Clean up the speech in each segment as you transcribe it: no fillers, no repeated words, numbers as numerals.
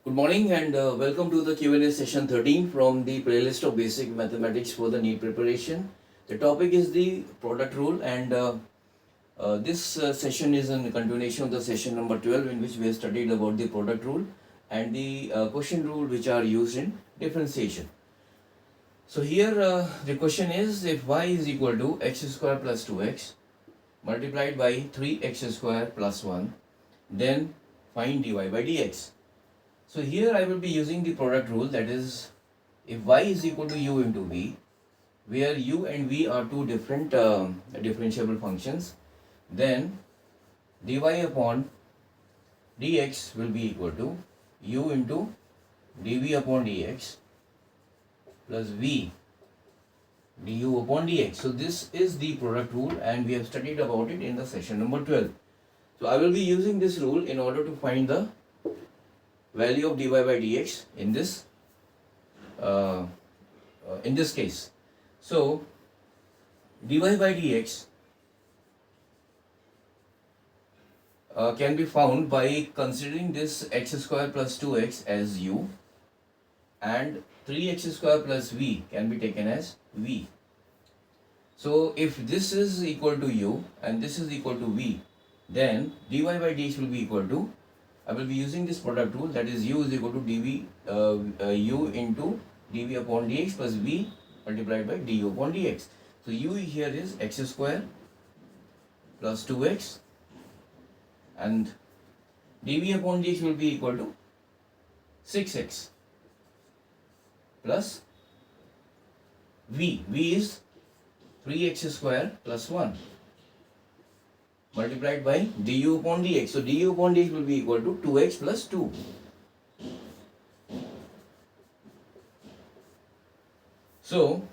Good morning and welcome to the Q&A session 13 from the playlist of basic mathematics for the NEET preparation. The topic is the product rule and this session is in continuation of the session number 12 in which we have studied about the product rule and the quotient rule which are used in differentiation. So here the question is, if y is equal to x square plus 2x multiplied by 3x square plus 1, then find dy by dx. So here I will be using the product rule, that is, if y is equal to u into v, where u and v are two different differentiable functions, then dy upon dx will be equal to u into dv upon dx plus v du upon dx. So this is the product rule and we have studied about it in the session number 12. So I will be using this rule in order to find the value of dy by dx in this case. So dy by dx can be found by considering this x square plus 2x as u and 3x square plus v can be taken as v. So if this is equal to u and this is equal to v, then dy by dx will be equal to, I will be using this product rule, that is u is equal to dv u into dv upon dx plus v multiplied by du upon dx. So u here is x square plus 2x and dv upon dx will be equal to 6x plus v. V is 3x square plus 1 multiplied by du upon dx. So du upon dx will be equal to 2x plus 2. So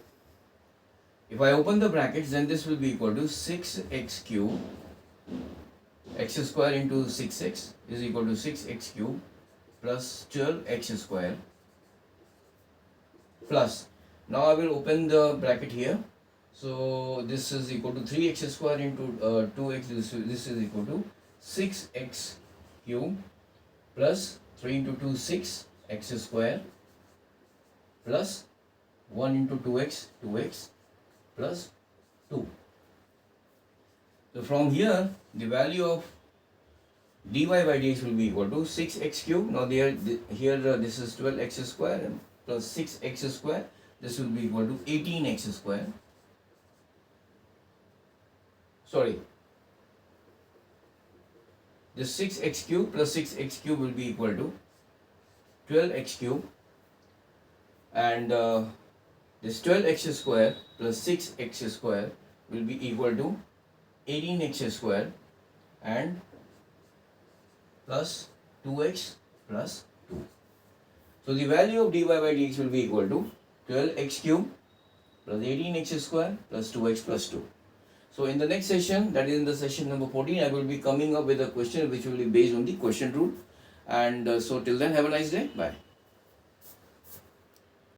if I open the brackets, then this will be equal to 6x cube, x square into 6x is equal to 6x cube plus 12x square plus, now I will open the bracket here. So this is equal to 3x square into 2x, this is equal to 6x cube plus 3 into 2, 6x square plus 1 into 2x, 2x plus 2. So from here, the value of dy by dx will be equal to 6x cube. Now here this is 12x square and plus 6x square. This will be equal to 18x square. Sorry, this 6x cube plus 6x cube will be equal to 12x cube and this 12x square plus 6x square will be equal to 18x square and plus 2x plus 2. So the value of dy by dx will be equal to 12x cube plus 18x square plus 2x plus 2. So in the next session, that is in the session number 14, I will be coming up with a question which will be based on the quotient rule. And so till then, have a nice day. Bye.